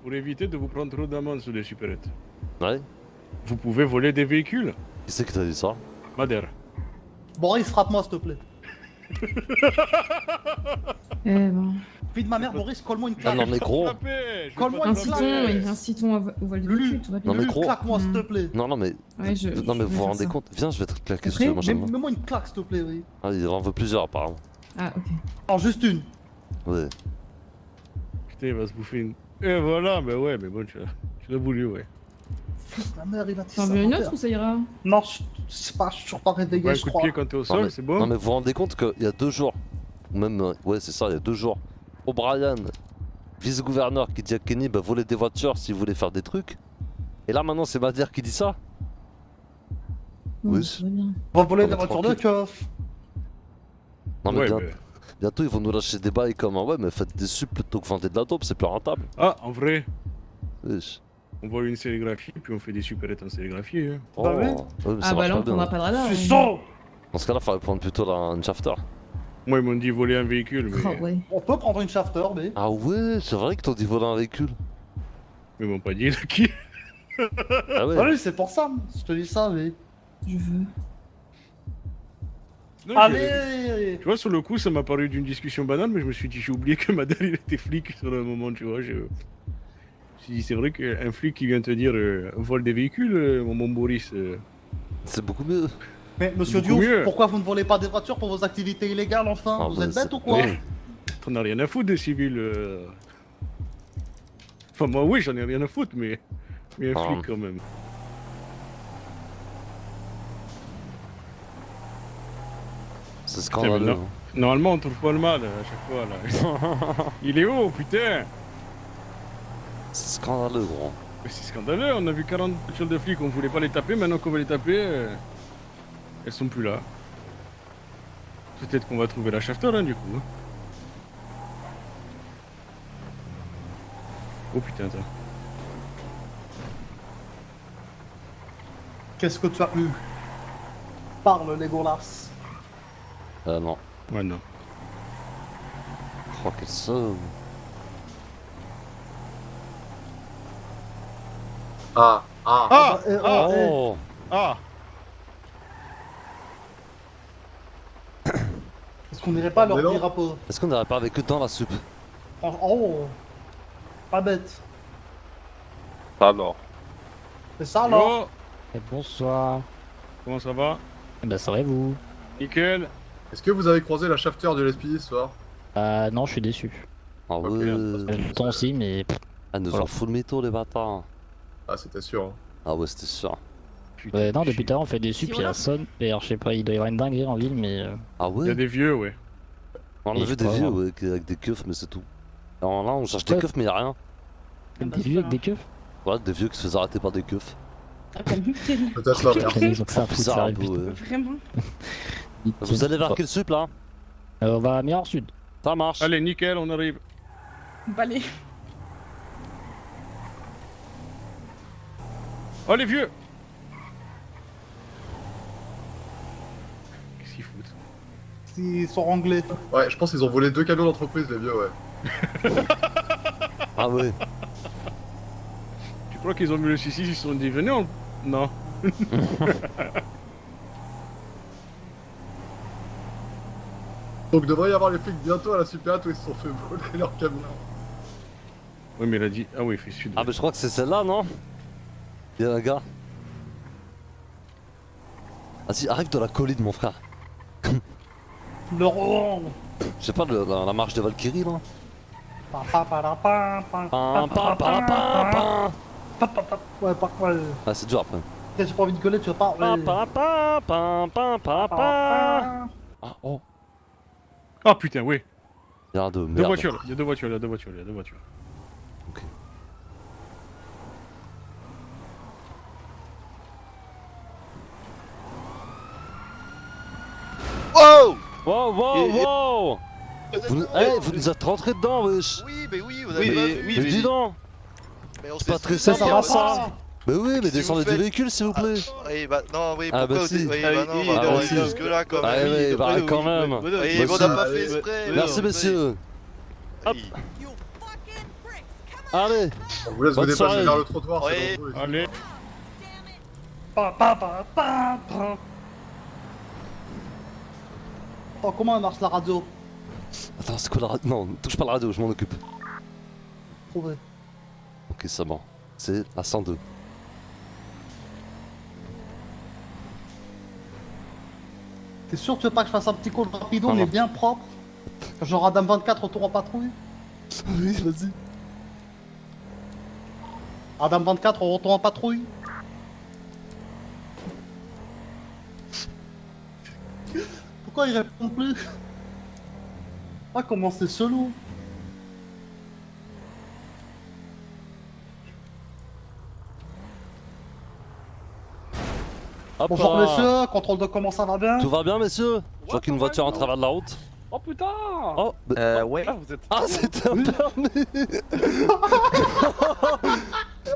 pour éviter de vous prendre trop d'amende sur les supérettes. Ouais. Vous pouvez voler des véhicules. Qui c'est qui t'a dit ça? Madère. Boris, frappe-moi s'il te plaît. Eh ben. Fille de ma mère, Boris, colle-moi une Ah claque. non mais gros. Colle-moi une claque. Incitons au vol de Lulu. véhicule, tout va bien. Non, mais Lulu, gros. claque-moi s'il te plaît. Non mais. Ouais, Non mais je vous vais vous faire rendez ça. compte? Viens, je vais te claquer si Après, tu veux, moi j'aime bien. Mets-moi une claque s'il te plaît, oui. Ah, il en veut plusieurs apparemment. Ah, ok. Alors juste une. Ouais. Putain, il va se bouffer une. Et voilà, mais ouais, mais bon, tu l'as voulu, ouais. Fille de ma mère, il a dit T'en ça. veux une mon autre père. ou ça ira? Non, je sais pas, je suis toujours pas réveillé, Ouais, un je coup de crois. pied quand t'es au Non, sol, mais- c'est bon. Non mais vous vous rendez compte qu'il y a 2 jours, ou même, ouais c'est ça, il y a 2 jours, O'Brien, vice-gouverneur, qui dit à Kenny, bah voler des voitures si vous voulez faire des trucs. Et là maintenant c'est Madère qui dit ça. Non, Oui. tout va bien. On va voler On des va voitures de tranquille. keuf. Non mais, Ouais, bien- mais- bientôt ils vont nous lâcher des bails comme, ouais mais faites des subs plutôt que vendez de la dope, c'est plus rentable. Ah, en vrai, Wesh. on vole une sérigraphie, puis on fait des supérettes en sérigraphie. Hein. Oh, Bah oui. ouais, mais ça Ah, bah marche là, on pas bien. prendra pas de radar. Je suis hein. chaud. Dans ce cas là, faudrait prendre plutôt une shafter. Moi, ils m'ont dit voler un véhicule, mais Oh, ouais. On peut prendre une shafter, mais. Ah ouais, c'est vrai que t'as dit voler un véhicule. ils m'ont pas dit qui. Ah ouais. Ah oui, c'est pour ça, je te dis ça, mais. Je veux. Non, Allez. Tu vois, sur le coup, ça m'a paru d'une discussion banale, mais je me suis dit, j'ai oublié que Madère, il était flic sur le moment, tu vois. Je me suis dit, c'est vrai qu'un flic qui vient te dire vole des véhicules, mon Boris. C'est beaucoup mieux. Mais monsieur Beaucoup Diouf, mieux. pourquoi vous ne volez pas des voitures pour vos activités illégales enfin? Ah, Vous bah, êtes bête c'est- ou quoi? Ouais. T'en as rien à foutre des civils. Enfin, moi, oui, j'en ai rien à foutre, mais un Ah. flic quand même. C'est scandaleux. non. hein. Normalement, on trouve pas le mal à chaque fois, là. Il est haut, putain. C'est scandaleux gros. Mais c'est scandaleux, on a vu 40 voitures de flics, on voulait pas les taper, maintenant qu'on va les taper, elles sont plus là. Peut-être qu'on va trouver la shafter, hein, du coup. hein. Oh putain, attends. Qu'est-ce que tu as eu? Parle, Legolas. Non. Ouais, non. Oh quel somme. Ah, ah. Ah, Oh. Ah Est-ce qu'on n'irait pas leur Mais non. dire un peu? Est-ce qu'on n'irait pas avec eux dans la soupe? Oh, pas bête. Alors. C'est ça alors? Yo, Et bonsoir. comment ça va? Eh ben ça va et vous? Nickel. Est-ce que vous avez croisé la shafter de l'SPI ce soir? Non, je suis déçu. Ah Ok, ouais. Toi aussi, mais Ah nous Voilà. en fout le mytho les bâtards. Ah, c'était sûr. Hein. Ah ouais c'était sûr. Putain, non, depuis chier. tout à l'heure on fait des sups, il y a sonne. D'ailleurs, je sais pas, il doit y avoir une dinguerie en ville, mais Ah Il y a ouais. des vieux, ouais. On a Et vu je des crois vieux avoir. ouais, avec des keufs mais c'est tout. Alors là on cherche des Ouais. keufs mais y'a rien. des vieux avec des keufs. Ouais des vieux qui se faisaient arrêter par des keufs. Peut-être la merde. Ils ont que ça à foutre, Bizarre ça un arrive peu, vite. ouais. Vraiment? Vous allez vers quel sup là? On va à Mirador Sud. Ça marche. Allez, nickel, on arrive. Bah allez. Oh, les vieux! Qu'est-ce qu'ils foutent? Ils sont anglais. Ouais, je pense qu'ils ont volé 2 camions d'entreprise, les vieux, ouais. Ah ouais. Tu crois qu'ils ont vu le 6 ils se sont dit, venez, on... Non. Donc devrait y avoir les flics bientôt à la supérette où ils se sont fait voler leur camion. Oui, mais il a dit... Ah oui, il fait sud. Ah mais je crois que c'est celle-là non? Y'a un gars. Vas-y arrive de la colline mon frère. Le rond. Je sais pas la marche de Valkyrie là. Pa, pa, pa, la, pa, pa, Pam, pam, pam, pam, pam. pa, pa, pa. Ouais, pas mal. Ah c'est dur après. J'ai pas envie de coller, tu veux pas? Pam, pam, pam, pam, pam, pam, pam. Ah oh. Ah putain, oui. Y'a deux, Deux merde. voitures, là. Il y a deux voitures, il y a deux voitures, il y a deux voitures. Ok. Wow! Wow, wow, Et- wow. Vous nous êtes rentrés dedans wesh. Oui, mais oui, vous Oui, avez pas mais- vu. oui, Mais dis donc. Mais on C'est s'est pas très souvenu. simple, va ça. pas. Mais oui, mais Qu'est-ce que descendez vous du faites véhicule s'il vous plaît. Oui, bah non, oui, Ah, pourquoi bah, vous si. oui, Ah, bah non, oui, bah ah, non, bah, si. jusque là quand Ah, même. oui, bah, quand même. Oui, Bah, on n'a si. pas fait exprès. Merci messieurs. Oui. Allez, On vous laisse vous Bonne dépasser soirée. vers le trottoir, Oui. c'est dangereux. Allez. Oh, comment marche la radio? attends, c'est quoi la radio? Non, touche pas la radio, je m'en occupe. Trouvé. Ok, c'est bon. C'est la 102. T'es sûr que tu veux pas que je fasse un petit call rapido, Non, mais non. bien propre? Genre Adam 24 retour en patrouille? Oui, vas-y. Adam 24 au retour en patrouille? Pourquoi il répond plus? Ah, comment c'est chelou? Hop Bonjour là. messieurs, contrôle de comment ça va bien? Tout va bien, messieurs? Je vois qu'une voiture en travers de la route. Oh putain. Oh, bah- Ouais. Ah, vous êtes. Ah, c'était un permis.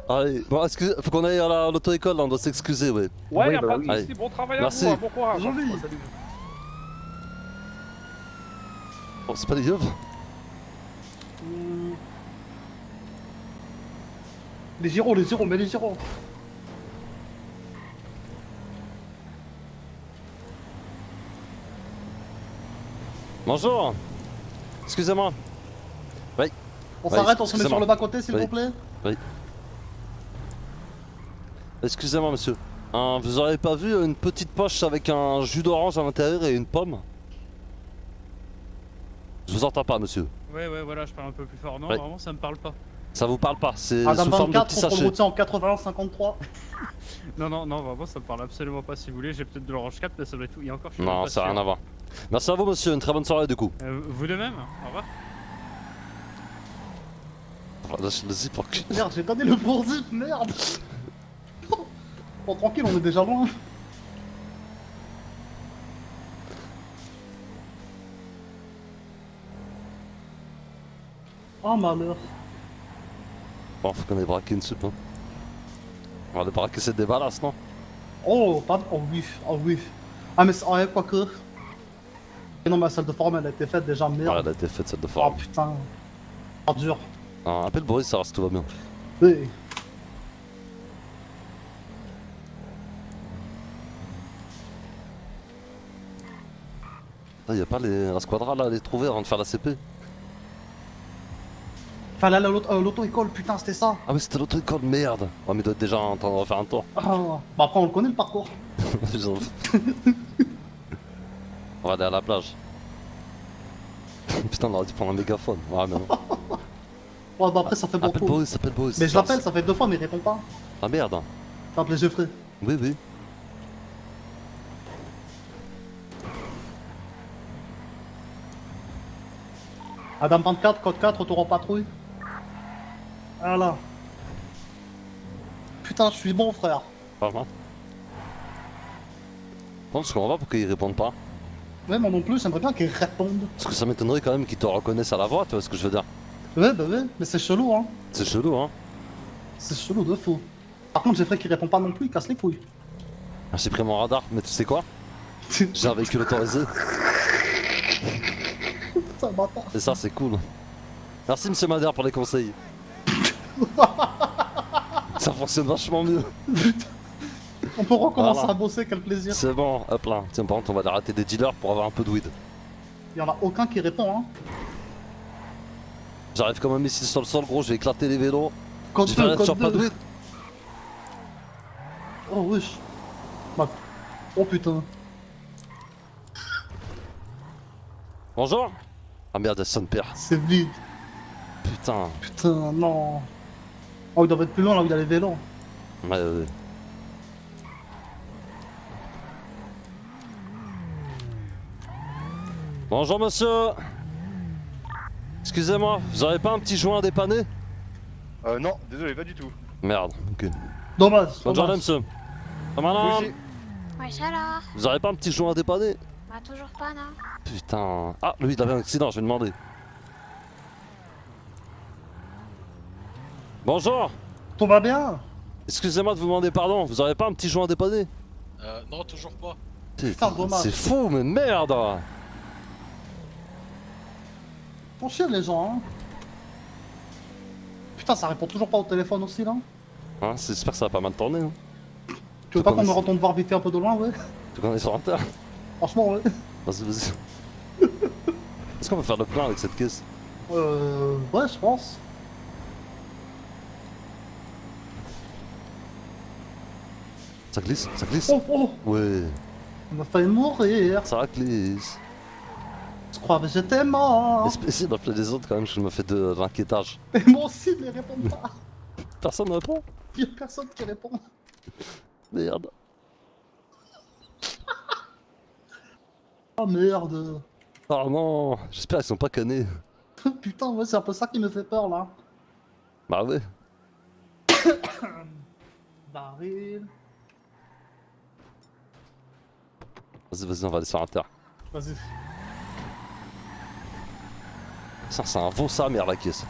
Allez, bon, excusez, faut qu'on aille à l'auto-école, là, on doit s'excuser, ouais. Ouais, Oui, y'a bah pas de oui. soucis. Bon travail à Merci. vous, hein, bon courage. Joli. Bon, c'est pas des yeux. Les gyros, mais les gyros. Bonjour. Excusez-moi. On Ouais, s'arrête, on se met excusez-moi. sur le bas-côté s'il Oui. vous plaît? Excusez-moi, monsieur. Vous auriez pas vu une petite poche avec un jus d'orange à l'intérieur et une pomme? Je vous entends pas, monsieur. Ouais, voilà, je parle un peu plus fort. Non, Ouais. vraiment, ça me parle pas. Ça vous parle pas, c'est Adam sous forme de 24, petits contrôle sachets. routier en 81-53. Non, vraiment, ça me parle absolument pas. Si vous voulez, j'ai peut-être de l'orange 4, mais ça doit être tout. Et encore, je suis Non, même pas ça n'a sûr. rien à voir. Merci à vous, monsieur. Une très bonne soirée, du coup. Vous de même. Au revoir. Lâchez le zip, enculé. Merde, j'ai donné le bon zip, merde. Bon, tranquille, on est déjà loin. Oh malheur. Bon, faut qu'on ait braqué une soupe, hein. On va aller braquer cette déballasse, non? Oh, pas... Oh oui, oh oui. Ah mais ouais, quoi que... Non, ma salle de forme, elle a été faite déjà, Ouais, merde. elle a été faite, cette de Oh forme. putain. Oh dur. Appelle Boris, savoir si tout va bien. Oui. Ah, y a pas la squadra là à les trouver avant de faire la CP? Fallait aller à l'auto-école, putain, c'était ça. Ah, mais c'était l'autre école, merde! Oh, mais il doit être déjà en train de refaire un tour. Ah. Bah après, on le connaît le parcours. On va aller à la plage. Putain, on aurait dû prendre un mégaphone. Ouais, mais non. Ouais, bah après, ça fait Appelle beaucoup. Boris, appelle Boris. Mais je l'appelle, ça fait 2 fois, mais il répond pas. Ah merde! T'as appelé Geoffrey. Oui, oui. Adam 24, code 4, retour en patrouille. Voilà. Putain, je suis bon, frère. Pas mal. Bon, je comprends pas pourquoi ils répondent pas. Ouais, moi non plus, j'aimerais bien qu'ils répondent. Parce que ça m'étonnerait quand même qu'ils te reconnaissent à la voix, tu vois ce que je veux dire? Ouais, bah ouais, mais c'est chelou, hein. C'est chelou, hein? C'est chelou de fou. Par contre, Geoffrey qui répond pas non plus, il casse les couilles. Ah, j'ai pris mon radar, mais tu sais quoi? J'ai un véhicule autorisé. Putain, bâtard. Et ça, c'est cool. Merci, monsieur Madère, pour les conseils. Ça fonctionne vachement mieux. On peut recommencer Voilà. à bosser, quel plaisir. C'est bon, hop là. Tiens, par contre, on va aller arrêter des dealers pour avoir un peu de weed. Il y en a aucun qui répond, hein. J'arrive comme un missile sur le sol, gros, je vais éclater les vélos. Code J'ai fait 2, rien sur code pas de 2. weed. Oh, wesh. Bah. Oh putain. Bonjour. Ah merde, elle sonne père. C'est vide. Putain. Putain, non. Oh, il doit être plus loin là où il y a les vélos. Ouais. Bonjour monsieur. Excusez-moi, vous aurez pas un petit joint à dépanner? Non, désolé, pas du tout. Merde, ok. Dommage. Bonne journée monsieur. Ah, madame, Vous aussi. Wesh alors. vous aurez pas un petit joint à dépanner? Bah toujours pas non. Putain. Ah, lui il avait un accident, je vais demander. Bonjour. Tout va bien? Excusez-moi de vous demander pardon, vous aurez pas un petit joint à dépanner? Non, toujours pas. Putain, dommage. C'est fou, mais merde. Font chier les gens, hein. Putain, ça répond toujours pas au téléphone aussi là. Hein, j'espère que ça va pas mal tourner. Hein. Tu veux pas qu'on me connais- retourne voir vite fait un peu de loin, ouais? Tu connais sur Inter. Franchement, ouais. Vas-y, vas-y. Est-ce qu'on peut faire le plein avec cette caisse? Ouais, je pense. Ça glisse, ça glisse. Oh, oh, Ouais, on m'a failli mourir. ça glisse. Je crois que j'étais mort. Essaye d'appeler les autres quand même, je me fais de l'inquiétage. Et moi aussi, ils ne répondent pas. Personne ne répond. Il y a personne qui répond. Merde. Oh merde. Oh non, j'espère qu'ils sont pas cannés. Putain, ouais, c'est un peu ça qui me fait peur là. Bah ouais. Baril. Vas-y, vas-y, on va aller sur Inter. Vas-y. Ça, c'est un veau sa mère la caisse.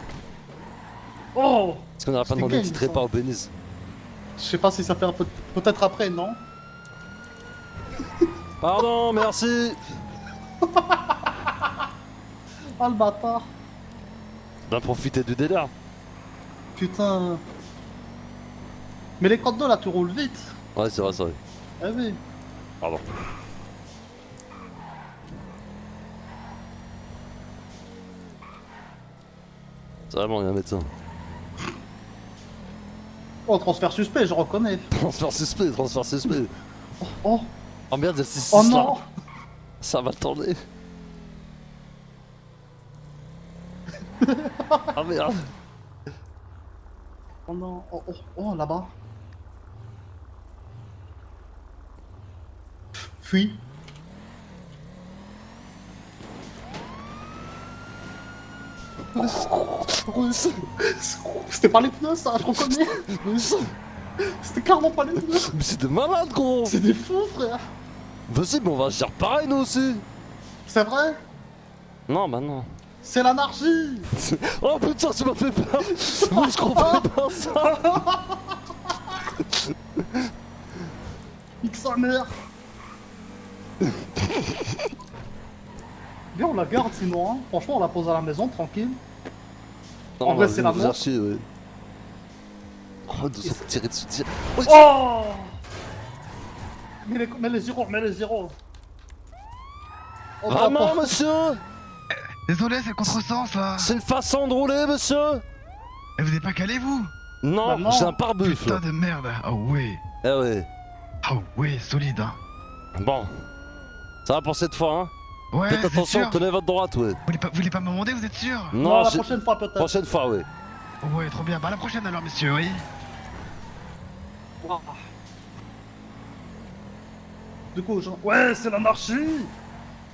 Oh! Est-ce qu'on aurait pas C'est demandé un quel, petit ça trépas au Béniz? Je sais pas si ça fait un peu. Peut-être après, non? Pardon, merci. Ah le bâtard. On a profité du délire. Putain. Mais les codes 2 là, tu roules vite. Ouais, c'est vrai, c'est vrai. Eh oui. Pardon. C'est vraiment, il y a un médecin. Oh, transfert suspect, je reconnais. Transfert suspect, transfert suspect. Oh, Oh merde, il y a 6 oh là. non! Ça va tourner. Ah merde. Oh non! Oh, oh, oh là-bas. Fuis. C'était pas les pneus ça, je reconnais. C'était clairement pas les pneus. Mais c'est des malades, gros. C'est des fous, frère. Vas-y, mais on va faire pareil, nous aussi. C'est vrai? Non, bah non. C'est l'anarchie. Oh putain, tu m'as fait peur. Moi, je comprenais pas ça. Nique sa mère. Viens, on la garde sinon, hein. Franchement, on la pose à la maison, tranquille. Non, En vrai, vas-y, c'est la vous mort. faire chier, ouais. Oh, de se tirer dessus, tirer. Oh! Mets les gyros, mets les gyros. Oh, Vraiment, papa. monsieur? Désolé, c'est le contresens là. C'est une façon de rouler, monsieur? Et vous n'êtes pas calé vous? Non, Bah non. j'ai un pare-buffle. Putain de merde. Ah ouais. Eh ouais. Ah ouais, solide hein. Bon. Ça va pour cette fois, hein? Ouais, Faites vous êtes attention, sûr? tenez votre droite, ouais. Vous voulez pas me demander, vous êtes sûr? Non, la j'ai- prochaine fois peut-être. Prochaine fois, ouais. Ouais, trop bien. Bah la prochaine alors, messieurs, oui. Ouah. Du coup, genre... Ouais, c'est l'anarchie.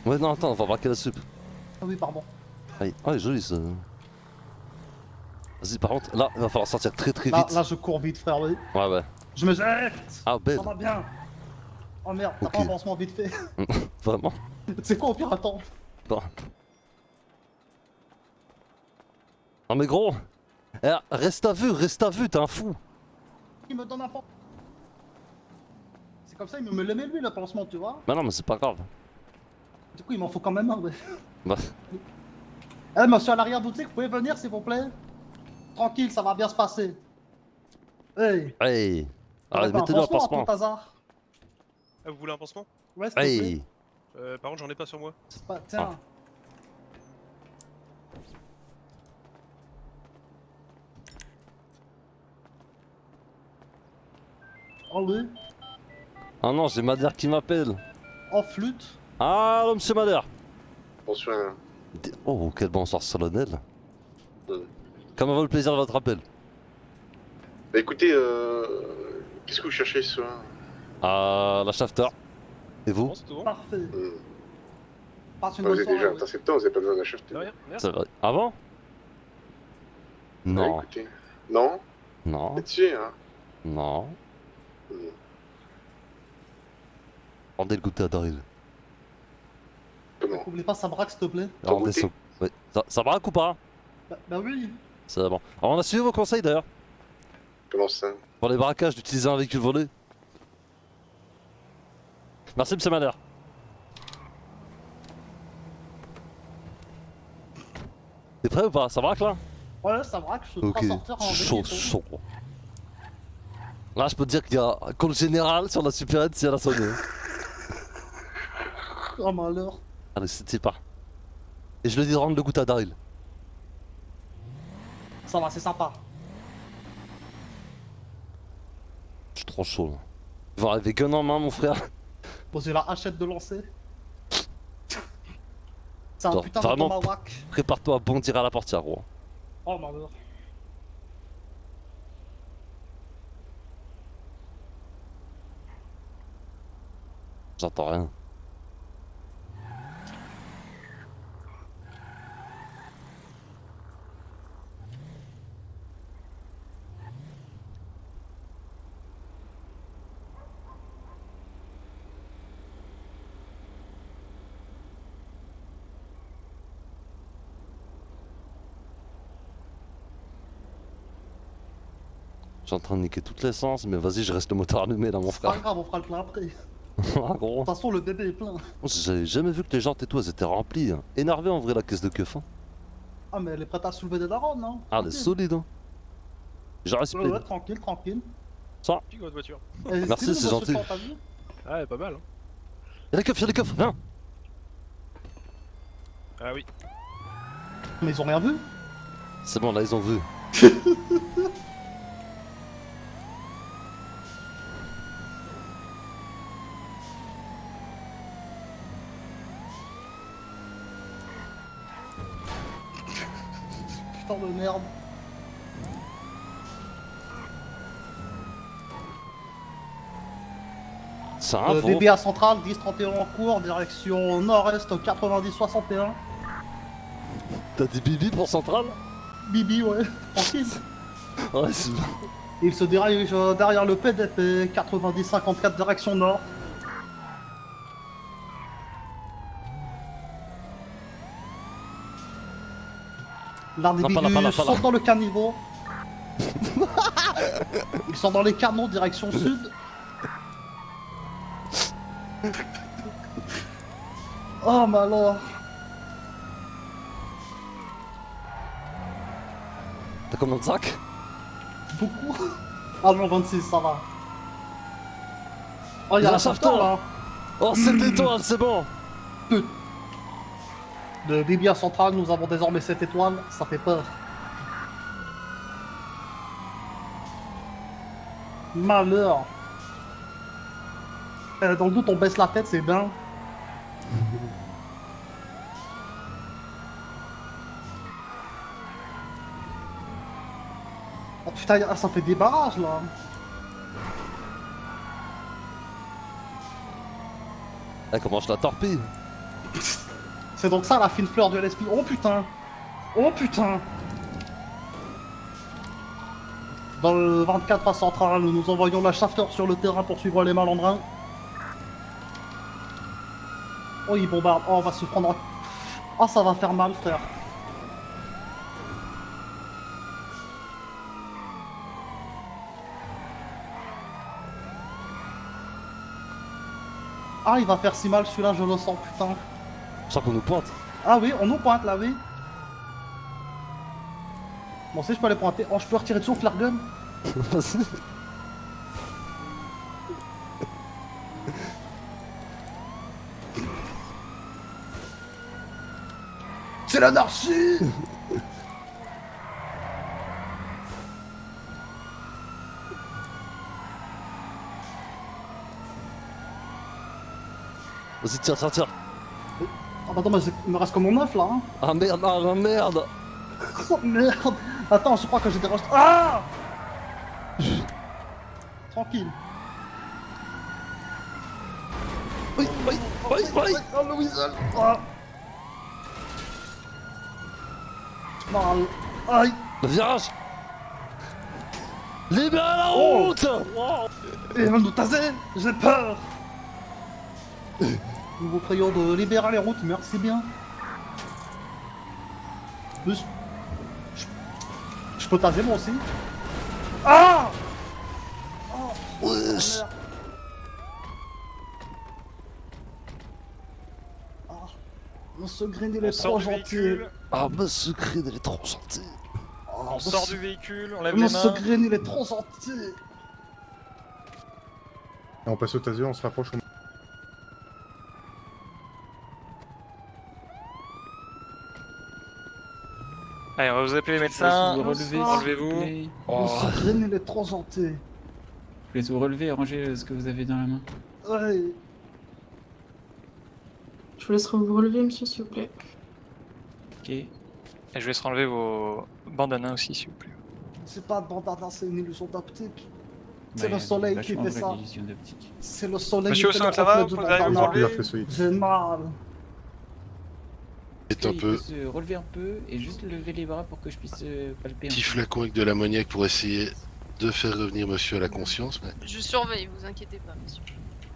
Ouais, non, attends, on va braquer la soupe. Ah oui, pardon. Aïe. Oh, il est joli, ça. Vas-y, par contre, là, il va falloir sortir très très Là, vite. là, je cours vite, frère, oui. Ouais, ouais. Je me jette. Ah, belle. Ça va bien. Oh merde, t'as Ok. pas un avancement vite fait. Vraiment. C'est quoi au pire, attends. Bon. Non, mais gros. Eh, reste à vue, t'es un fou. Il me donne un pan. C'est comme ça, il me le met lui, le pansement, tu vois. Bah non, mais c'est pas grave. Du coup, il m'en faut quand même un, ouais. Bah, Eh, monsieur à l'arrière-boutique, vous pouvez venir, s'il vous plaît? Tranquille, ça va bien se passer. Hey. hey. t'aurais Allez, pas un mettez-le à pansement à pansement. tout hasard? Ah, vous voulez un pansement? Ouais, s'il te plaît. Hey. Par contre, j'en ai pas sur moi. C'est pas... Tiens. Oh oui. Ah non, j'ai Madère qui m'appelle. Oh, flûte. Allô, monsieur Madère. Bonsoir. Oh, quel bonsoir solennel. Mm. Comment va le plaisir de votre appel? Bah écoutez, qu'est-ce que vous cherchez ce soir? Ah, la shafter. Et vous? Bon, c'est tout bon. Parfait. Passe une Vous bonne êtes déjà soirée. intercepteur, vous avez pas besoin d'acheter. De rien, merci. C'est vrai. Ah bon? Non, Écoutez. Non? non, Vous êtes sûr, hein? non. Mm. Rendez le goûter à Daryl. Comment? N'oublie pas sa braque, s'il te plaît. Rendez goûter son... Ouais. Ça braque ou pas? Bah oui. C'est bon. Alors on a suivi vos conseils d'ailleurs. Comment ça? Pour les braquages, d'utiliser un véhicule volé. Merci monsieur Madère. T'es prêt ou pas? Ça braque là? Ouais, ça braque, je suis Ok, transporteur en chaud, véhicule. chaud. Là, je peux te dire qu'il y a un call général sur la supérette si elle a sonné. Oh malheur. Allez, c'est pas. Et je le dis de rendre le goût à Daryl. Ça va, c'est sympa. Je suis trop chaud là. Il va arriver gun en main, mon frère. Poser la hachette de lancer. C'est un Genre, putain vraiment. de tomahawk. Prépare-toi à bondir à la portière, gros. Oh malheur. J'entends rien. Je suis en train de niquer toute l'essence, mais vas-y, je reste le moteur allumé là, mon C'est pas frère. grave, on fera le plein après. De Ah, gros. toute façon, le bébé est plein. J'avais jamais vu que les jantes et tout, elles étaient remplies. Hein. Énervé en vrai, la caisse de keuf. Hein. Ah, mais elle est prête à soulever des darons, non? Ah, elle est solide. Hein. J'ai respect. Ouais, ouais, tranquille, tranquille. Pique votre voiture. Et Merci, stylé, c'est le gentil. support, t'as vu? Ah, pas mal. Hein. Y'a les coffres, viens. Ah oui. Mais ils ont rien vu. C'est bon, là, ils ont vu. Putain de merde. C'est un faux. DBA central, 10-31 en cours, direction nord-est 90-61. T'as des bibis pour centrale? Bibi, ouais, tranquille. Ouais, c'est bien. Il se dirige derrière le PDP 90-54 direction nord. L'individu saute dans le caniveau. Ils sont dans les canons direction sud. Oh malheur. T'as combien de sacs? Beaucoup. Ah non, 26, ça va. Oh, il y a La la shafter là. Oh, 7 étoiles, c'est bon. De Bibia Central, nous avons désormais 7 étoiles, ça fait peur. Malheur. Dans le doute, on baisse la tête, c'est bien. Oh putain, ah, ça fait des barrages là. Eh, comment je la torpille? C'est donc ça la fine fleur de l'esprit. Oh putain. Oh putain. Dans le 24 à Central, nous envoyons la shafter sur le terrain pour suivre les malandrins. Oh, il bombarde. Oh, on va se prendre... Oh, ça va faire mal, frère. Ah, il va faire si mal celui-là, je le sens, putain. Je sens qu'on nous pointe. Ah oui, on nous pointe là, oui. Bon, si je peux aller pointer. Oh, je peux retirer de son flare gun. Vas-y. C'est l'anarchie. Vas-y, tire. Ah bah attends, mais il me reste que mon œuf là. Hein. Ah merde, merde. Oh merde. Attends, je crois que j'ai dérangé. Ah. Tranquille. Oui. Oh, le weasel. Ah. Mal. Aïe. Le virage. Libère la Oh. route. Wow. Et un nous taser. J'ai peur. Nous vous prions de libérer les routes, merci bien. Je peux taser moi aussi. Ah. Oh, Wesh. merde. Ah, Monsieur Green, il est On sort trop du gentil. véhicule. Ah, monsieur Creed, elle est trop gentille. On sort du véhicule, on lève Mon les mains. secret, il est trop gentil. Et on passe au taseur, on se rapproche. Allez, on va vous appeler les médecins. Vous relevez, Enlevez-vous. Mon secret, il est trop gentil. Je vous laisse vous relever et ranger ce que vous avez dans la main. Ouais. Je vous laisserai vous relever, monsieur, s'il vous plaît. Ok. Et je vais laisser enlever vos bandanas aussi, s'il vous plaît. C'est pas de bandana, c'est une illusion d'optique. C'est Ouais, le soleil qui vachement fait vrai, ça. l'illusion d'optique. C'est le soleil Monsieur qui fait Osson, le ça va? reflet du Vous allez vous bandana. enlever? Il a fait solide. J'ai mal. C'est un Il peu peut se relever un peu et juste lever les bras pour que je puisse palper. petit flacon avec de l'ammoniaque pour essayer de faire revenir monsieur à la conscience. Mais... Je surveille, vous inquiétez pas, monsieur.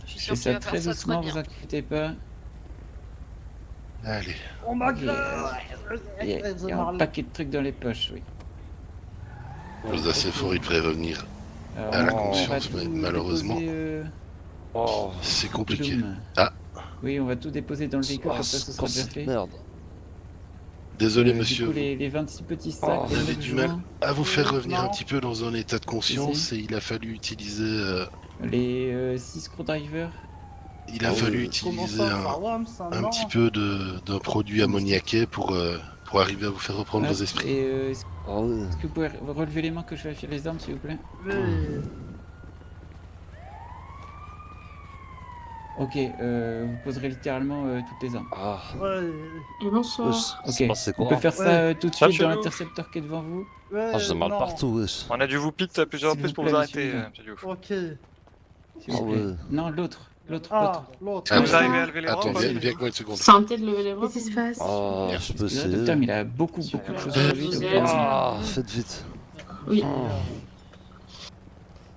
Je suis Je sûr fais qu'il ça va très faire ça très doucement, bien. vous inquiétez pas. Allez. On m'a Il y a un paquet de trucs dans les poches, oui. Chose assez fort, il devrait revenir Alors, à la on va conscience, tout mais malheureusement, déposer, Oh, c'est compliqué. Doom. Ah. Oui, on va tout déposer dans le véhicule, oh, comme ça ce sera déjà fait. merde. Désolé Du monsieur, coup, les 26 petits sacs, Oh, les vous avez 9 du mal joints, à vous faire revenir un Non. petit peu dans un état de conscience et il a fallu utiliser, les 6 screwdrivers. il a Oh, fallu Comment utiliser ça, ça va, ça un non. petit peu d'un produit ammoniaqué pour arriver à vous faire reprendre Hop, vos esprits. Et est-ce Ah ouais. que vous pouvez relever les mains que je vérifie les armes, s'il vous plaît? Oui. Ok, vous poserez littéralement toutes les armes. Ah. Ouais. Et bonsoir. Ok, C'est passé on quoi? peut faire ça tout de Ça, suite chez dans nous. l'intercepteur qui est devant vous. Ouais, Ah, j'ai mal non. partout, wesh. On a dû vous pit à plusieurs S'il reprises vous pour plaît, vous monsieur arrêter, Miller. monsieur Diouf. Ok. S'il vous Ah plaît. ouais. Non, l'autre. Ah, l'autre. Ah, Vous arrivez à lever les bras Attends, ou pas, viens s'il vous avec moi une seconde. Santé de lever les bras. Qu'est-ce qui se passe? Ah, Merci. je peux Là, le essayer. docteur, il a beaucoup de choses sur lui. donc, Ah, faites vite. Oui.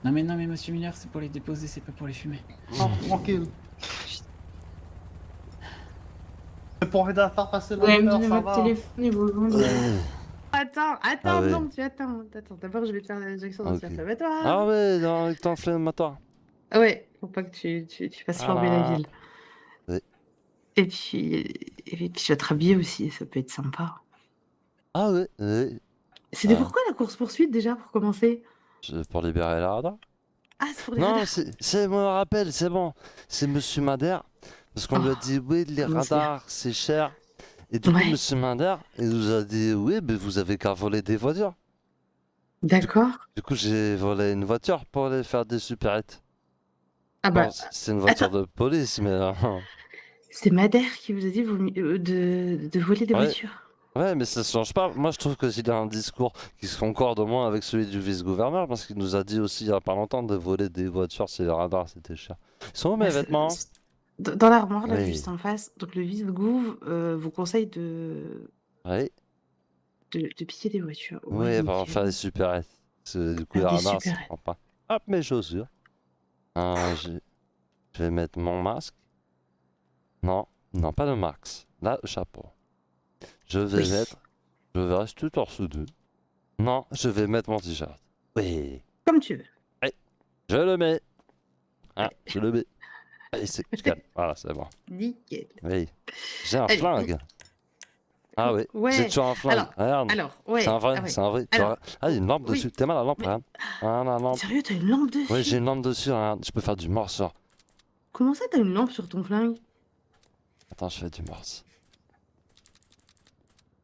Non mais monsieur Miller, c'est pour les déposer, c'est pas pour les fumer. Ah, tranquille. C'est pour aider à faire passer Vous allez me l'heure, donner ça votre va. téléphone et vous le vendez. Ouais. Attends, Ah ouais. non, tu attends. D'abord, je vais te faire l'injection Ok. anti-inflammatoire. Ah ouais, non, avec ton inflammatoire. Ah ouais, faut pas que tu fasses flamber la Ah. ville. Ouais. Et puis tu vas te rhabiller aussi, ça peut être sympa. Ah ouais, ouais. C'était Ah. pourquoi la course-poursuite déjà, pour commencer? Pour libérer la radar. Ah, c'est pour les Non, radars. c'est mon rappel, c'est bon. C'est Monsieur Madère. Parce qu'on lui a dit, oui, les monsieur. radars, c'est cher. Et du coup, Ouais. Monsieur Madère, il nous a dit, oui, mais vous avez qu'à voler des voitures. D'accord. Du coup, j'ai volé une voiture pour aller faire des supérettes. Ah bah, Bon, c'est une voiture de police, mais... c'est Madère qui vous a dit de voler des Ouais. voitures. Ouais, mais ça change pas. Moi, je trouve que s'il a un discours qui se concorde au moins avec celui du vice-gouverneur, parce qu'il nous a dit aussi il y a pas longtemps de voler des voitures si les radars c'était cher. Ils sont où mes Bah, c'est- vêtements? Dans l'armoire, là, Oui. juste en face. Donc le vice-gouv vous conseille de Oui, piller des voitures. oui, pour nickel. faire des supérettes. Du coup, les Ah, des radars, ça supérettes. prend pas. Hop, mes chaussures. Je vais mettre mon masque. Non, non, pas le max. Là, le chapeau. Je vais Oui. mettre. Je vais rester torse nu. Non, je vais mettre mon t-shirt. Oui. Comme tu veux. Je le mets. Hein, je le mets. Allez, c'est calme. Voilà, c'est bon. Nickel. Oui. J'ai un Allez, flingue. Ah oui. Ouais. J'ai toujours un flingue. Regarde. Alors, ouais. C'est un vrai, ah ouais. c'est un vrai. Tu Alors, vois. Ah, il y a une lampe oui. dessus. T'es mal à la lampe, Mais- regarde. Ah, la lampe. Sérieux, t'as une lampe dessus? Oui, j'ai une lampe dessus, regarde. Je peux faire du morse. Genre. Comment ça, t'as une lampe sur ton flingue? Attends, je fais du morse.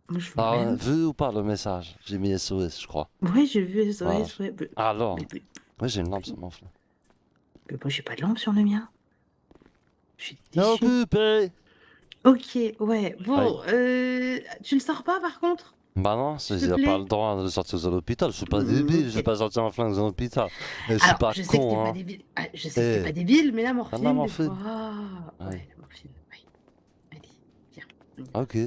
Moi, je vois Ah, rien. vu ou pas le message? J'ai mis SOS, je crois. Ouais, j'ai vu ça. Voilà. Ouais, mais- Alors. mais- Oui, j'ai une lampe sur mon flingue. mais moi, j'ai pas de lampe sur le mien. Je suis T'es déçue. occupé. Ok, ouais. Bon, tu le sors pas, par contre? Bah non, S'il il te a plaît. pas le droit de le sortir de l'hôpital. Je suis pas débile, je vais pas sortir un flingue dans l'hôpital. Je suis Alors, pas je sais que t'es con, pas hein. débile. Ah, je sais que t'es Eh. pas débile, mais la morphine, des morphine. fois... Ah, Ouais. ouais, la morphine, ouais. Allez, viens. Ok.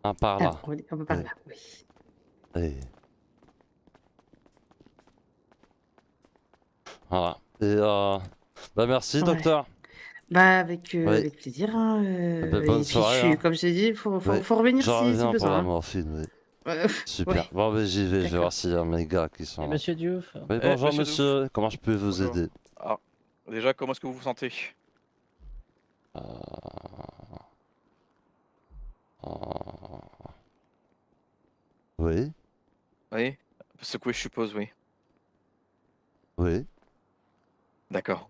Ah, par là. Alors, on va par Ouais. là, oui. Et... Voilà. Et bah merci Ouais. docteur. Bah, avec, Ouais. avec plaisir, hein. Bah, bonne et puis, soirée, hein. comme je t'ai dit, faut Ouais. revenir J'en si reviens pour besoin. la morphine, oui. Euh, Super. ouais. Bon, bah j'y vais, je vais D'accord. voir s'il y a mes gars qui sont Et là. monsieur Diouf? Oui, bonjour monsieur monsieur, comment je peux vous Bonjour. aider? Ah, déjà, comment est-ce que vous vous sentez? Euh, Oh. Oui, Oui. Secouer, je suppose, oui. oui. D'accord.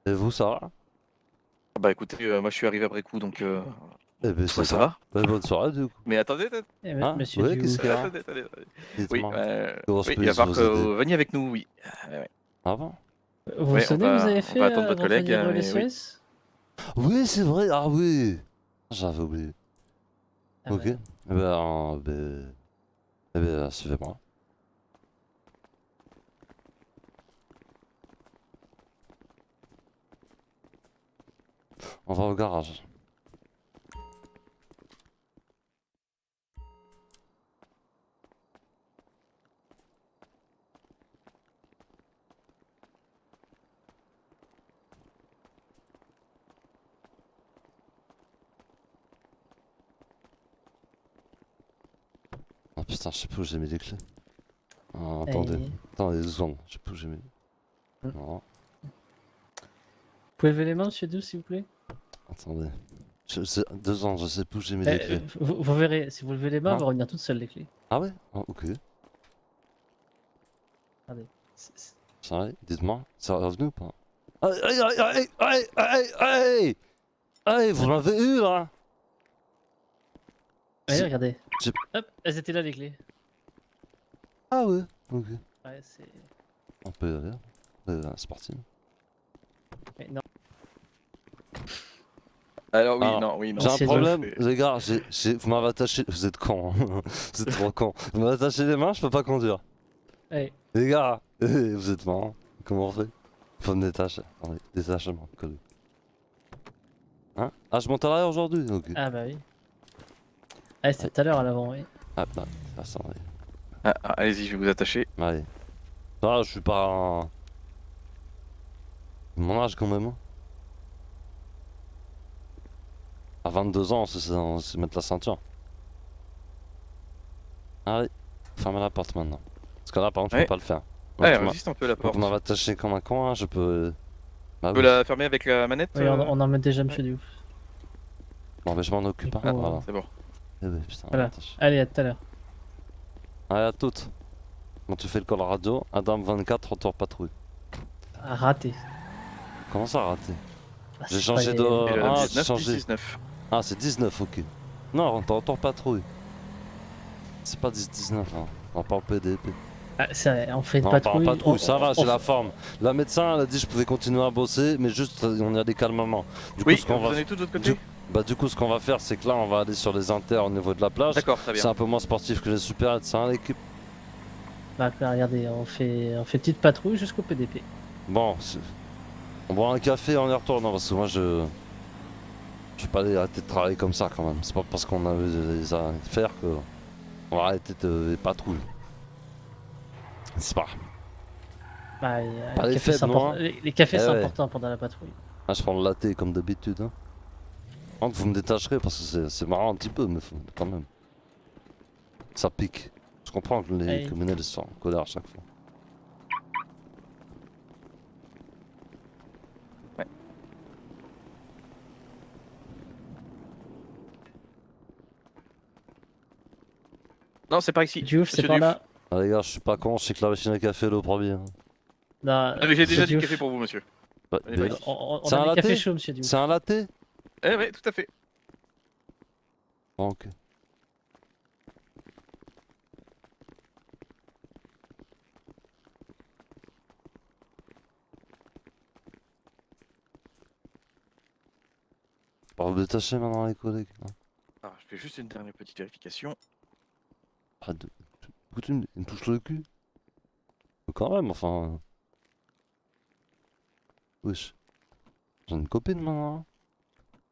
Et vous, ça va? Bah écoutez, moi je suis arrivé après coup, donc Eh ben, ça c'est va. Bah, bonne soirée, du coup. Mais attendez, Hein? Monsieur Ouais, Diouf. qu'est-ce qu'il y a? attendez. Oui, Dites-moi. oui, Comment je peux il va falloir vous que aider? vous veniez avec nous, oui. Ouais. Ah bon? Vous vous Ouais, souvenez, vous avez on fait va attendre votre avant de collègue, venir mais oui. l'SES? Oui, c'est vrai. Ah oui. J'avais oublié. Ah Ok. bah, Eh ben, suivez-moi. On va au garage. Oh putain, je sais plus où j'ai mis les clés. Oh, attendez, Eh. attendez 2 secondes, je sais plus où j'ai mis. Hmm. Non, Vous pouvez lever les mains, monsieur Diouf, s'il vous plaît? attendez. 2 secondes, je sais plus où j'ai mis les Eh, clés. vous verrez, si vous levez les mains, Hein? elles vont revenir toutes seules, les clés. Ah ouais? Oh, ok. Regardez. Ça va, dites-moi, c'est revenu ou pas? Aïe, vous m'avez eu là! Allez, regardez. j'ai- Hop, elles étaient là, les clés. Ah ouais, ok. Ouais, c'est... On peut y aller. C'est parti. Mais non. Alors oui, Alors, non, oui, non. J'ai un C'est problème, dommage. les gars, vous m'avez attaché. Vous êtes cons, hein. Vous êtes trop cons. Vous m'avez attaché les mains, je peux pas conduire. Allez. Les gars, vous êtes marrants. Comment on fait? Faut me détacher. Attendez, détachement, collé. Hein? Ah, je monte à l'arrière aujourd'hui? Ok. Ah bah oui. Ah, c'était tout à l'heure à l'avant, oui. Ah, bah, ça va. Allez-y, je vais vous attacher. Allez. Ah, je suis pas un... Mon âge quand même. Hein. À 22 ans, c'est se mettre la ceinture. Allez, fermez la porte maintenant. Parce que là, par contre, je Ouais. peux pas le faire. Ouais, Donc, résiste un peu la donc, porte. on m'avait attaché comme un con, hein, je peux... Bah Tu peux oui. la fermer avec la manette? Oui, on en met déjà, monsieur Diouf. Bon, bah je m'en occupe. Hein. Du coup, Voilà. C'est bon. Eh ben, putain, Voilà. attache. Allez, à tout à l'heure. Allez, à toutes. Quand tu fais le call radio, Adam 24, retour patrouille. Ah, raté. Comment ça raté? Ah, J'ai c'est changé pas- de... Et le Ah, j'ai 19, changé. 19. Ah, c'est 19, ok. Non, retour patrouille. C'est pas 19, hein. On parle PDP. Ah, on fait une Non, patrouille. pas en patrouille, ça va, j'ai on- la forme. La médecin, elle a dit que je pouvais continuer à bosser, mais juste on y allait calmement. Du coup, Oui, ce qu'on vous en va... êtes tous de votre côté? Du coup, ce qu'on va faire, c'est que là, on va aller sur les inters au niveau de la plage. D'accord, très bien. C'est un peu moins sportif que les super, c'est un l'équipe. Bah, regardez, on fait petite patrouille jusqu'au PDP. Bon, on boit un café et on y retourne, non, parce que moi, je vais pas aller arrêter de travailler comme ça quand même. C'est pas parce qu'on a des à faire que on va arrêter de patrouiller. C'est pas. Bah, Pas les les cafés, faibles, c'est non, important. Les cafés, Eh c'est ouais. important pendant la patrouille. Ah, je prends le latte comme d'habitude. Hein. Donc vous me détacherez parce que c'est marrant un petit peu, mais quand même. Ça pique. Je comprends que les Allez. criminels sont en colère à chaque fois. Ouais. Non, c'est par ici. Diouf, c'est Monsieur par Diouf. là. Ah, les gars, je suis pas con, je sais que la machine à café est le premier. Hein. Non, Ah, mais j'ai déjà monsieur du Diouf, café pour vous, monsieur. Ouais, Allez, mais- vas-y. On C'est un a des latte cafés chauds, monsieur Diouf. C'est un latte? Eh ouais, tout à fait. Bon, ok. On va vous détacher maintenant les collègues. Hein. Alors, je fais juste une dernière petite vérification. Arrête de... Pourquoi il me touche le cul? Quand même, enfin... Wesh. J'ai une copine maintenant.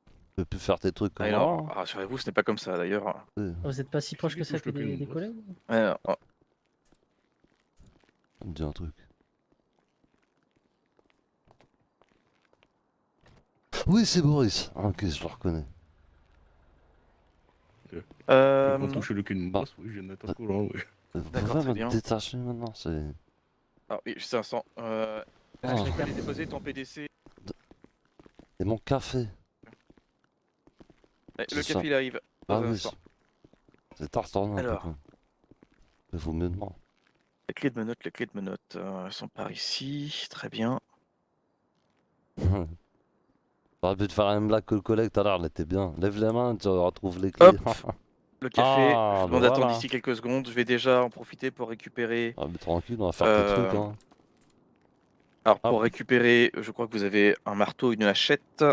Tu peux plus faire tes trucs comme Ah, non, avant. rassurez-vous, ce n'est pas comme ça d'ailleurs. Ouais, Vous êtes pas si proche que ça que des collègues? Ouais, non, oh. on me dit un truc. Oui, c'est Boris. Ah, ok, je le reconnais. On touche le cul de boss, oui, je viens d'être au courant, oui. Vous D'accord, pouvez très me bien. détacher maintenant, c'est... Ah oui, juste un instant. Est-ce que je peux aller déposer ton PDC? Et mon café. Le C'est ça. café il arrive. Ah Dans un oui. instant. C'est tard, un peu Alors. quand même. Mais vaut mieux demain. Les clés de menottes, elles sont par ici. Très bien. T'aurais pu te faire une blague que le collègue tout à l'heure, elle était bien. Lève les mains, tu retrouves les clés. Hop. Le café, Ah, je vous demande bah d'attendre voilà. d'ici quelques secondes. Je vais déjà en profiter pour récupérer. Ah, mais tranquille, on va faire tes trucs. Hein. Alors, pour récupérer, je crois que vous avez un marteau, une hachette.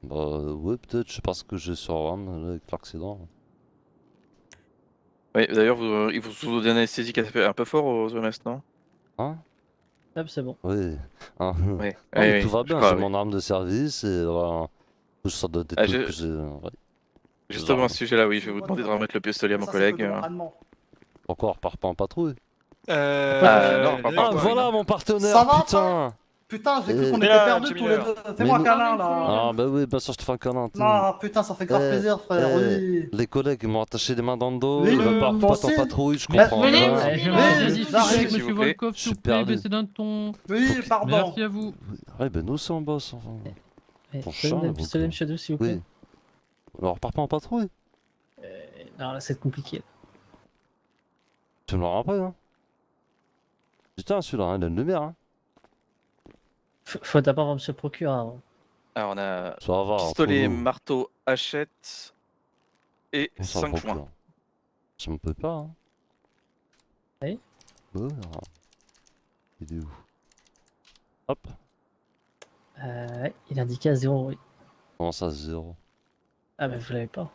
Bah, ouais, peut-être, je sais pas ce que j'ai sur Ram avec l'accident. Oui, d'ailleurs, il vous faut donner anesthésie qui a fait un peu fort aux OMS, non? Hein? Hop, c'est bon. Oui. Hein. Oui, Non, mais oui, tout va je bien, crois, j'ai oui. mon arme de service et voilà. Je sors de des Ah, trucs que j'ai. Ouais. Justement, à Genre, ce sujet-là, oui, je vais vous demander de remettre le pistolet à mon collègue. Pourquoi on repart pas en patrouille? Non, pas Ah, voilà mon partenaire, Ça va, putain! Putain, j'ai cru Eh. qu'on était Là, perdus Jimmy, tous les là. deux. Fais-moi un Mais câlin là. Ah, bah oui, bien sûr, je te fais un câlin. t'es- Non, putain, ça fait grave Eh, plaisir, frère. Oui. Les collègues ils m'ont attaché les mains dans le dos, Oui, ils veulent pas moi repartir en aussi. patrouille, je Mais- comprends. Venez, rien. venez, je Oui, vais j'arrive. s'il vous plaît. Je suis perdu. d'un ton. Oui, pardon. Merci à vous. Ouais, ben nous aussi on bosse. Enfin. Eh, Ton vous pouvez me chat, donner le beaucoup. pistolet, monsieur Doux, s'il vous plaît? Oui. Alors on repart pas en patrouille? Alors là, c'est compliqué. Tu me le rends après, hein? Putain, celui-là, hein, il a une lumière, hein? Faut d'abord voir monsieur le procureur avant. Alors, on a Ça va, pistolet, entre nous. marteau, hachette et On s'en 5 procure. joints. Ça me peut pas, hein? Oui? Ouais, alors. Il est où? Hop. Ouais, il indiquait à 0, oui. Comment ça, 0? Ah, mais vous l'avez pas.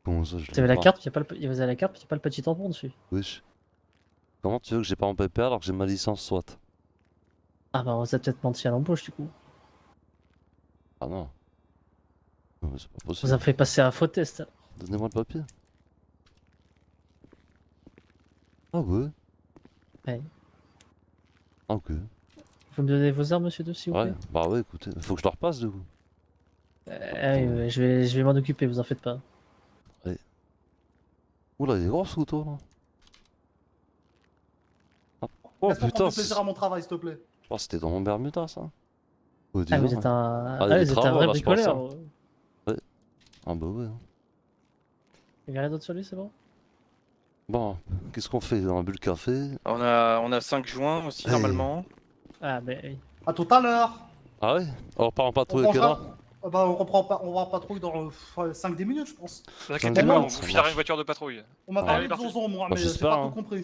Comment ça, je Vous avez la carte, il y a la carte, il y a pas le petit tampon dessus. Wesh. Comment tu veux que j'ai pas mon PP alors que j'ai ma licence SWAT? Ah, bah, on vous a peut-être menti à l'embauche, du coup. Ah non. Non, mais c'est pas Vous possible. avez fait passer un faux test. Alors. Donnez-moi le papier. Ah ouais? Ouais. Ah, ok. Vous me donnez vos armes, monsieur Doux, s'il vous Ouais, plaît? bah ouais, écoutez, faut que je leur passe du coup. Oui, je vais m'en occuper, vous en faites pas. Oula, il est gros ce couteau là. Ah. Oh Laisse-moi putain, prendre du plaisir à mon travail, s'il te plaît. oh, c'était dans mon Bermuda ça. Oh, dis Ah, donc, vous êtes hein. un, Ah, il y a des vous êtes un travaux, vrai là, c'est pour ça. bricoleur. Ah bah ouais. Hein. Il y a rien d'autre sur lui, c'est bon? Bon, qu'est-ce qu'on fait dans la bulle café? On a 5 joints aussi, Hey. normalement. Ah, ben oui. À tout à l'heure. Ah ouais? On repart en On patrouille à quelle prend heure? Bah, on reprend pas, on va en patrouille dans 5-10 minutes, je pense. Ne vous inquiétez pas, on Ça vous filera marche. une voiture de patrouille. On m'a Ah, parlé oui, de parfait. Zonzon, moi, Bah, mais j'ai j'espère, pas hein. tout compris. Et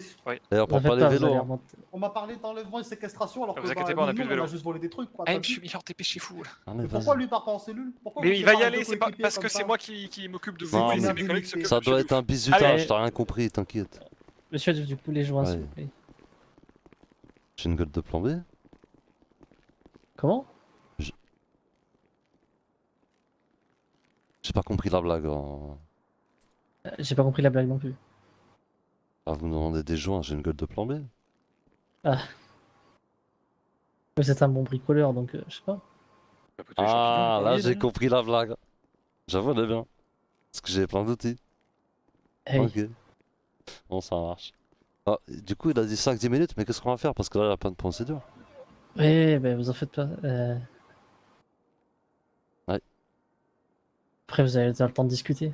on Vous prend en pas faites les pas, vous vélos. allez Hein. remonter. On m'a parlé d'enlèvement et séquestration alors Ne que vous inquiétez pas, on a plus de on a vélo. juste volé des trucs, quoi. Eh, t'as monsieur vu Millard, dépêchez-vous là. Ah, mais Pourquoi vas-y. lui part pas en cellule? Pourquoi Mais vous il va y séparez aller, deux c'est pas coéquipiers parce comme que ça c'est moi qui m'occupe de vous, Non, et c'est mais mes collègues qui s'occupent Ça de doit monsieur être un Allez. bizutage, t'as rien compris, t'inquiète. Monsieur, du coup, les joints, s'il Ouais. vous plaît. J'ai une gueule de plan B. Comment? J'ai pas compris la blague. Hein. J'ai pas compris la blague non plus. Ah, vous me demandez des joints, j'ai une gueule de plan B. Vous êtes un bon bricoleur, donc je sais pas. Ah, là oui, j'ai oui. compris la blague. J'avoue, elle est bien. Parce que j'ai plein d'outils. Eh oui. Ok. Bon, ça marche. Ah, du coup, il a dit 5-10 minutes, mais qu'est-ce qu'on va faire? Parce que là, il y a plein de procédures. Oui, ben vous en faites pas. Ouais. Après, vous avez le temps de discuter.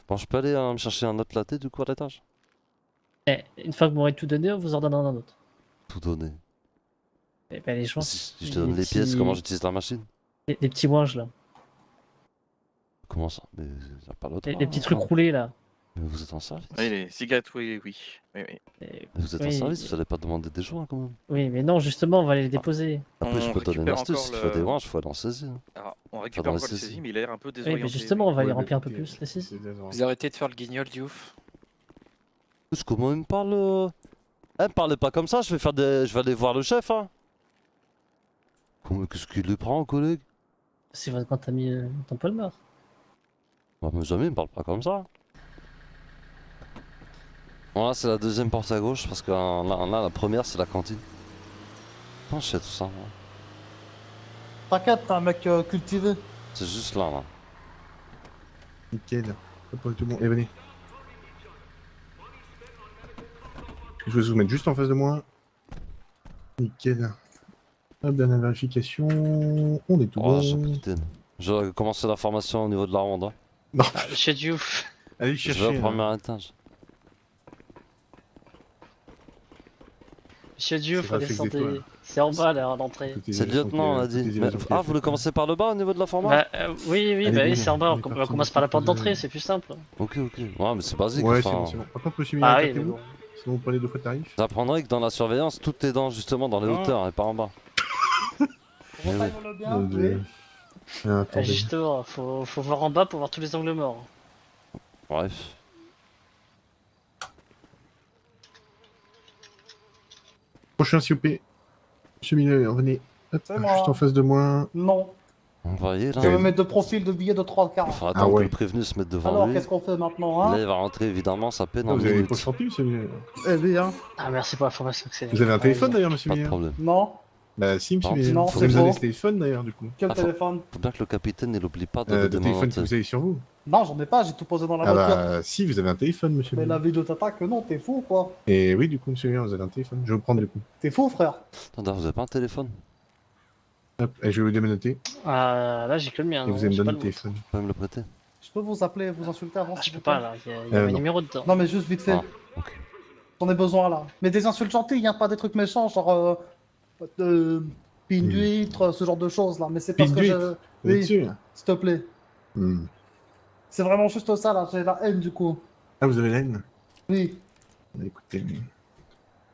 Bon, je peux aller me chercher un autre latte du coup à l'étage? Eh, une fois que vous m'aurez tout donné, on vous en donne un autre. Tout donner. Eh ben, les joints. Si je te donne les pièces, comment j'utilise la machine? Les petits ouinges là. Comment ça? Mais y a pas l'autre. Les petits trucs roulés là. Mais vous êtes en service? Oui, les cigarettes, oui. Oui. Mais vous êtes en oui, service, vous allez pas demander des joints quand même. Oui, mais non, justement, on va les déposer. Après, je On peux te donner une récupère astuce. encore Si tu veux le- des joints, il faut aller en saisie. Hein. Alors, on récupère dans la encore les saisie. saisies, mais il a l'air un peu Oui, désorienté. mais justement, on va les Ouais, remplir un mais peu plus, les six. Vous arrêtez de faire le guignol, Diouf. Parce comment il me parle? Eh, me parlez pas comme ça, je vais aller voir le chef, hein. Qu'est-ce qu'il lui prend, collègue? C'est votre quand t'as mis ton palmar. Bah, mes amis, me parle pas comme ça. Bon, là, c'est la deuxième porte à gauche, parce que là, la première, c'est la cantine. Comment je sais tout ça, moi? T'inquiète, t'es un mec cultivé. C'est juste là, là. Nickel. Hop, tout bon. Et venez. Je vais vous mettre juste en face de moi. Nickel. Hop, dernière vérification. On est tout Oh, bon. Jean-Capitaine. Je vais commencer la formation au niveau de la ronde. Hein. Monsieur Diouf. Allez Je vais chercher. au premier étage. Monsieur Diouf, C'est faut Rafik descendre. Zetoine. C'est en bas là, à l'entrée. C'est le lieutenant, on a dit. Mais- Ah, vous voulez commencer par le bas au niveau de la format? Bah, oui, Allez, bah oui, bon, c'est en bas. on est On parti, commence par la porte on est d'entrée, parti. c'est plus simple. Ok, ok. Ouais, mais c'est basique. Ouais, enfin, c'est bon, c'est bon. Par contre, monsieur Ah Mignon, oui, mais écartez-vous. bon. Sinon, vous prenez 2 fois le tarif. Vous apprendrez que dans la surveillance, tout est dans justement dans les Ah. hauteurs et pas en bas. On oui. le bien, oui. Attendez. Justement, faut voir en bas pour voir tous les angles morts. Bref. Prochain, s'il vous plaît. Monsieur Mignon, venez. Hop, C'est moi. juste en face de moi. Non. Vous voyez là Je vais me mettre de profil de billets de 3 quarts. Il faut attendre ouais. que le prévenu se mette devant Alors, lui. qu'est-ce qu'on fait maintenant, Là, hein? il va rentrer évidemment sa peine Ah, en vous avez pas minutes. chanté, monsieur Mignon. Eh bien. Ah, merci pour l'information, c'est. Vous avez un téléphone d'ailleurs, monsieur Pas de Mignon? problème. Non. Bah, si, monsieur Non, Mignon. non, Faut c'est que vous avez faux. ce téléphone d'ailleurs, du coup. Quel Ah, téléphone? Faut bien que le capitaine ne l'oublie pas de Le le téléphone que démonter. vous avez sur vous. Non, j'en ai pas, j'ai tout posé dans la Ah voiture. bah, si, vous avez un téléphone, monsieur Mais la Mignon. vidéo t'attaque, non, t'es fou ou quoi? Et oui, du coup, monsieur Mignon, vous avez un téléphone. Je vais vous prendre le coup. T'es fou, frère? Attends, vous avez pas un téléphone? Hop, et je vais vous démonoter. Ah, là, j'ai que le mien. Et non, vous allez me j'ai pas donner le le vôtre. téléphone. Vous pouvez me le prêter? Je peux vous appeler, vous insulter avant? Ah, s'il je peux vous plaît pas là, il y a mes non. numéros dedans. Non, mais juste vite fait. Ah, ok. J'en ai besoin là. Mais des insultes gentilles, hein, pas des trucs méchants, genre. Pine d'huître, ce genre de choses là. Mais c'est parce Pine que je. d'huître Vous êtes Oui, sûr? s'il te plaît. Hmm. C'est vraiment juste ça là, j'ai la haine du coup. Ah, vous avez la haine? Oui. Bah, écoutez,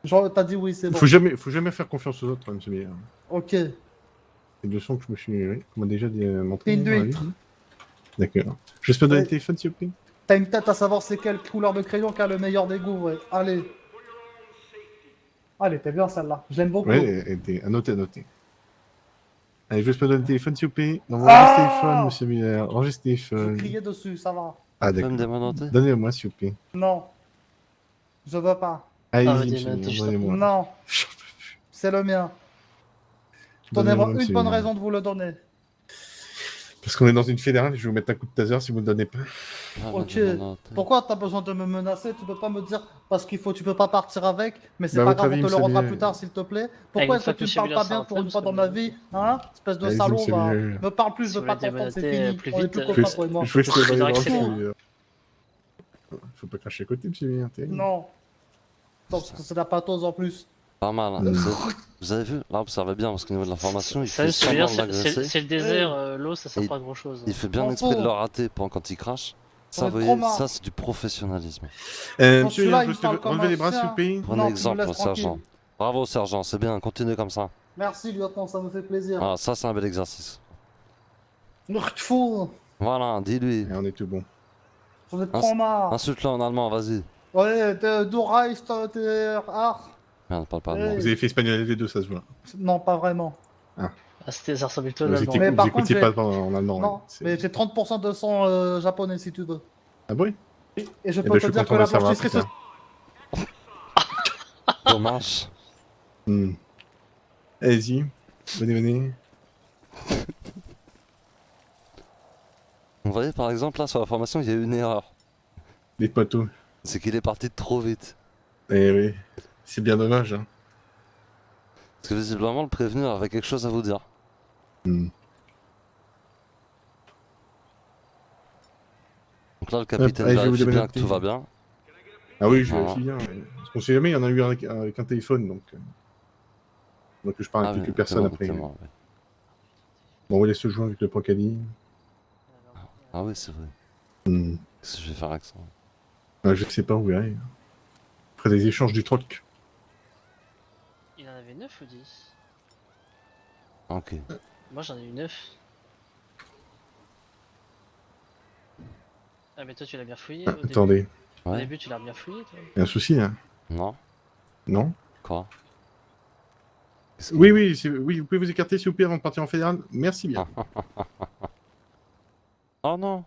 Genre, t'as dit oui, c'est bon. faut jamais faire confiance aux autres, hein, monsieur Mignon. Ok. C'est une leçon que je me suis... Oui, qu'on m'a déjà montré. Pine d'huître. D'accord. Je peux donner Ouais. le téléphone, s'il vous plaît? T'as une tête à savoir c'est quelle couleur de crayon qui a le meilleur des goûts, ouais. Allez. Allez, t'es bien celle-là. Je l'aime beaucoup. Ouais, à noter, à noter. Allez, je peux donner le téléphone, s'il vous plaît? Non, Ah rangez ce téléphone, monsieur Miller. Rangez ce Je téléphone. criais dessus, ça va. Ah, Vous pouvez me d'accord. démonter? Donnez-moi, s'il vous plaît. Non. Je veux pas. Allez-y, Ah, monsieur démontez Miller, juste donnez-moi. Non. C'est le mien. Donnez-moi, Donnez-moi une monsieur bonne Miller. raison de vous le donner. Parce qu'on est dans une fédérale, je vais vous mettre un coup de taser si vous ne le donnez pas. Ah, Ok. me démonter. Pourquoi t'as besoin de me menacer? Tu peux pas me dire parce qu'il faut, tu peux pas partir avec, mais c'est Bah, pas votre grave, on avis, te le monsieur rendra Miller. plus tard s'il te plaît. Avec Pourquoi une est-ce fois que que tu me monsieur parles pas Miller bien sera pour en une fois train, dans parce ma que- vie? Hein? Espèce de Allez-y, salaud, monsieur va. Miller. Me parle plus, Si je veux vous pas voulez t'entendre, c'est démoter fini. plus On est vite, plus je copains, vais- toi et moi. Je vais essayer Il faudra d'aller accélérer. voir, monsieur Miller. Faut pas cracher à côté, monsieur Miller. t'es- Non. Parce que c'est la patose en plus. Pas mal. Hein. Mm. Vous avez vu? Là, observez bien parce qu'au niveau de l'information, il Ça, fait je veux semblant dire, de c'est l'agresser. c'est le désert, l'eau ça sert Et- pas à grand chose. Il fait bien M'en exprès de fous. le rater pendant quand il crache. Ça Ça, va vous être voyez, trop marre. ça c'est du professionnalisme. Quand Monsieur celui-là, Miller, il me je parle peux comme relever un les bras, s'il chien. vous plaît? Prenez Non, tu me exemple, laisses mon sergent. tranquille. Bravo, sergent, c'est bien, continuez comme ça. Merci, lieutenant, ça me fait plaisir. Voilà, ça c'est un bel exercice. Fou, Voilà, dis-lui. Et on est tout bon. j'en ai trop marre. Insulte-le en allemand, vas-y. Ouais, du Reich, der Art. Merde, parle pas Hey. allemand. Vous avez fait espagnol les deux, ça se voit. Non, pas vraiment. Ah, ça ressemble plutôt à Vous l'allemand. Mais par écoutiez contre, j'ai- pas en allemand. Non, ouais. C'est- mais j'ai 30% de sang japonais si tu veux. Ah bon? Et je Eh peux ben, je te suis dire content que de la savoir, blanchisserie putain. se... Dommage. Hmm. Allez-y. Venez. Vous voyez, par exemple, là, sur la formation, il y a eu une erreur. Les poteaux. C'est qu'il est parti trop vite. Eh oui. C'est bien dommage, hein. Parce que visiblement, le prévenu avait quelque chose à vous dire. Hmm. Donc là, le capitaine allez, je vais vous vérifie bien démontrer. que tout va bien. Ah oui, je Ah. vérifie bien. Ouais. Parce qu'on sait jamais, il y en a eu un avec un téléphone, donc... Donc je parle Ah avec oui, quelques personnes c'est bon, après. c'est bon, ouais. Bon, on va laisser se joindre avec le Procali. Ah oui, c'est vrai. Hmm. Qu'est-ce que je vais faire avec ça? Ah, je sais pas, vous verrez. Après des échanges du troc. Il en avait 9 ou 10? Ok. Moi j'en ai eu 9. Ah mais toi tu l'as bien fouillé au début. Attendez, Au Ouais. début tu l'as bien fouillé toi. il y a un souci là? Non? Non? Quoi? Qu'est-ce que- Oui, oui, vous pouvez vous écarter s'il vous plaît avant de partir en fédéral. Merci bien. Oh non!